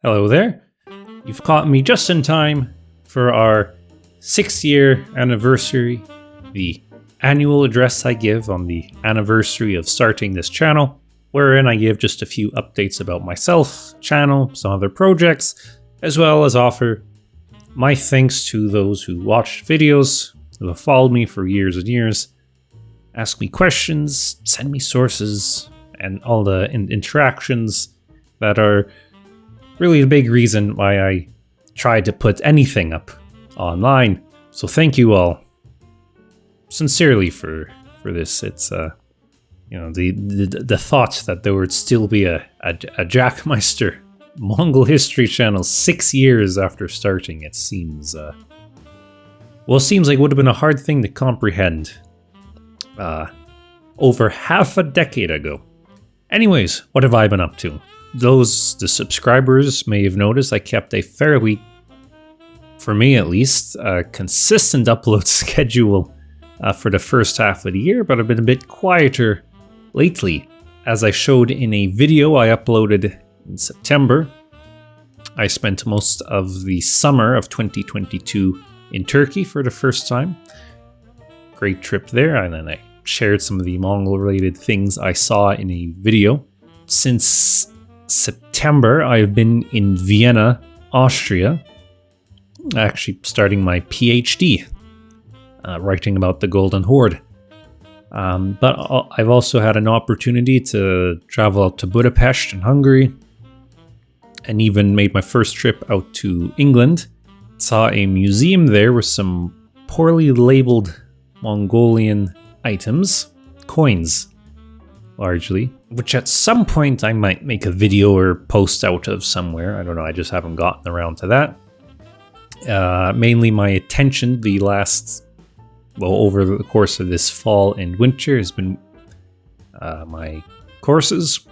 Hello there. You've caught me just in time for our 6th-year anniversary, the annual address I give on the anniversary of starting this channel, wherein I give just a few updates about myself, channel, some other projects, as well as offer my thanks to those who watched videos, who have followed me for years and years, ask me questions, send me sources, and all the interactions that are really the big reason why I tried to put anything up online. So thank you all sincerely for this. It's the thought that there would still be a Jackmeister Mongol history channel 6 years after starting, it seems like it would have been a hard thing to comprehend over half a decade ago. Anyways, what have I been up to? The subscribers may have noticed I kept a fairly, for me at least, consistent upload schedule for the first half of the year, but I've been a bit quieter lately. As I showed in a video I uploaded in September, I spent most of the summer of 2022 in Turkey for the first time. Great trip there, and then I shared some of the Mongol-related things I saw in a video. Since September, I've been in Vienna, Austria, actually starting my PhD, writing about the Golden Horde. But I've also had an opportunity to travel out to Budapest in Hungary, and even made my first trip out to England. Saw a museum there with some poorly labeled Mongolian items, coins, largely, which at some point I might make a video or post out of somewhere. I don't know, I just haven't gotten around to that. Mainly my attention over the course of this fall and winter has been my courses,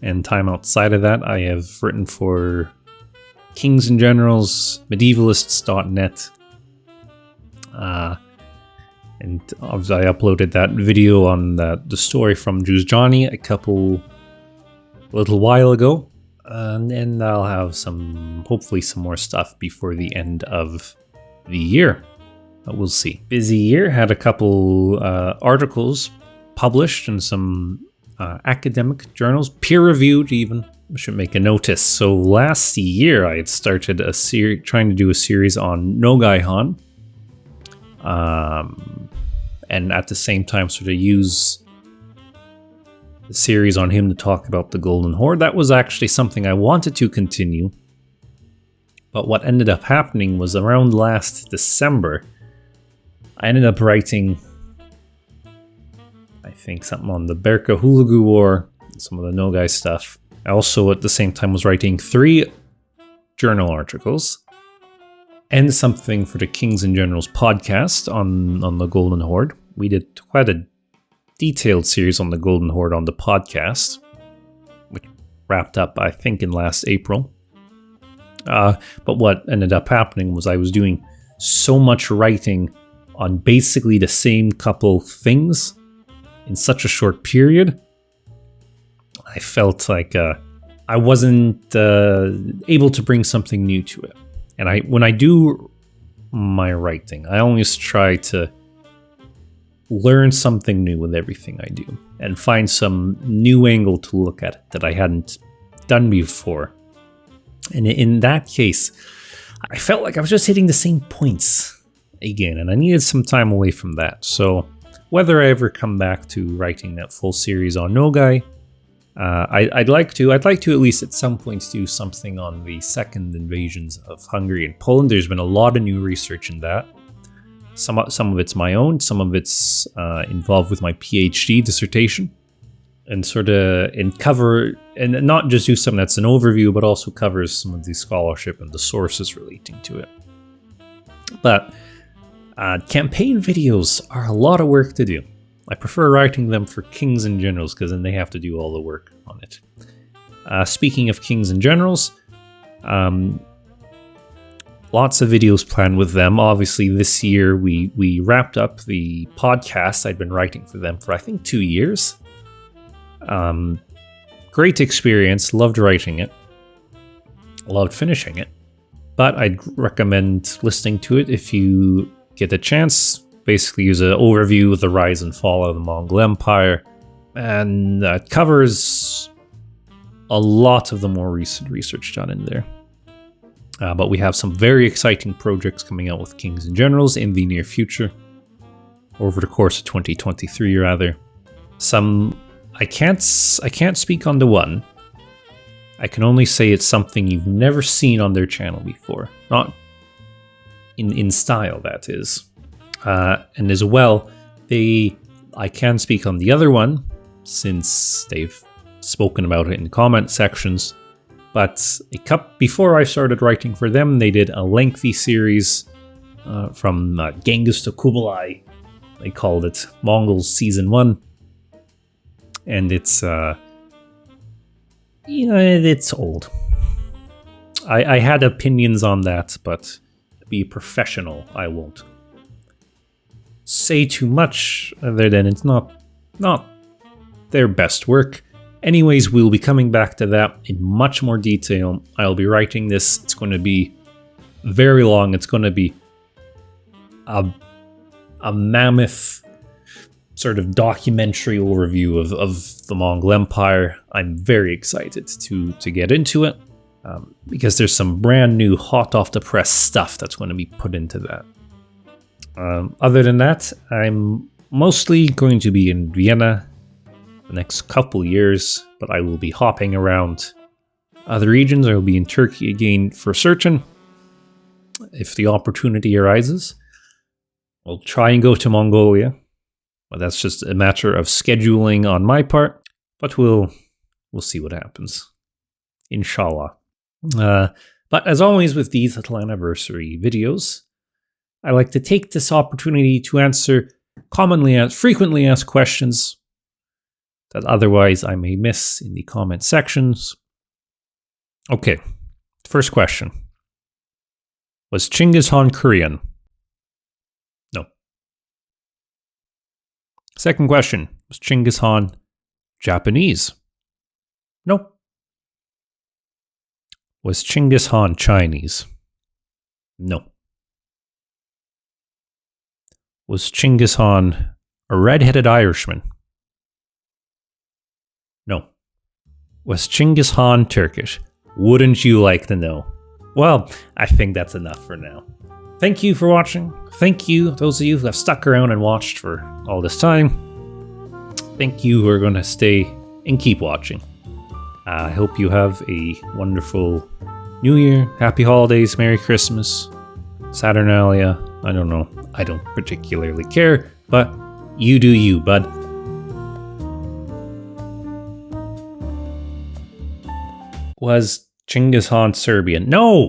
and time outside of that I have written for Kings and Generals, Medievalists.net, and obviously I uploaded that video on the story from Johnny a little while ago, and then I'll have hopefully some more stuff before the end of the year. We'll see. Busy year, had a couple articles published in some academic journals, peer-reviewed even. I should make a notice. So last year I had started trying to do a series on Nogai Han. And at the same time sort of use the series on him to talk about the Golden Horde. That was actually something I wanted to continue. But what ended up happening was around last December, I ended up writing, I think, something on the BERKE-HÜLEGÜ War, some of the Nogai stuff. I also at the same time was writing 3 journal articles and something for the Kings and Generals podcast on the Golden Horde. We did quite a detailed series on the Golden Horde on the podcast, which wrapped up, I think, in last April. But what ended up happening was I was doing so much writing on basically the same couple things in such a short period. I felt like I wasn't able to bring something new to it. And when I do my writing, I always try to learn something new with everything I do and find some new angle to look at it that I hadn't done before. And in that case, I felt like I was just hitting the same points again, and I needed some time away from that. So whether I ever come back to writing that full series on Nogai, I'd like to at least at some point do something on the second invasions of Hungary and Poland. There's been a lot of new research in that. Some of it's my own, some of it's involved with my PhD dissertation, and cover and not just do something that's an overview, but also covers some of the scholarship and the sources relating to it. But campaign videos are a lot of work to do. I prefer writing them for Kings and Generals because then they have to do all the work on it. Speaking of Kings and Generals, lots of videos planned with them. Obviously, this year we wrapped up the podcast I'd been writing for them for I think 2 years. Great experience, loved writing it. loved finishing it. But I'd recommend listening to it if you get a chance. Basically use an overview of the rise and fall of the Mongol Empire, and that covers a lot of the more recent research done in there. But we have some very exciting projects coming out with Kings and Generals in the near future, over the course of 2023 rather. Some I can't speak on the one. I can only say it's something you've never seen on their channel before. Not in style, that is. And as well, I can speak on the other one, since they've spoken about it in comment sections. But before I started writing for them, they did a lengthy series from Genghis to Kublai. They called it Mongols Season 1. And it's... it's old. I had opinions on that, but to be professional, I won't say too much other than it's not their best work. Anyways, we'll be coming back to that in much more detail. I'll be writing this. It's going to be very long. It's going to be a mammoth sort of documentary overview of the Mongol Empire. I'm very excited to get into it because there's some brand new hot off the press stuff that's going to be put into that. Other than that, I'm mostly going to be in Vienna the next couple years, but I will be hopping around other regions. I will be in Turkey again for certain if the opportunity arises. I'll try and go to Mongolia. Well, that's just a matter of scheduling on my part, but we'll see what happens. Inshallah. But as always with these little anniversary videos, I like to take this opportunity to answer frequently asked questions that otherwise I may miss in the comment sections. Okay, first question. Was Chinggis Khan Korean? No. Second question. Was Chinggis Khan Japanese? No. Was Chinggis Khan Chinese? No. Was Chinggis Khan a red-headed Irishman? No. Was Chinggis Khan Turkish? Wouldn't you like to know? Well, I think that's enough for now. Thank you for watching. Thank you, those of you who have stuck around and watched for all this time. Thank you who are going to stay and keep watching. I hope you have a wonderful New Year, Happy Holidays, Merry Christmas, Saturnalia. I don't know. I don't particularly care, but you do you, bud. Was Chinggis Khan Serbian? No!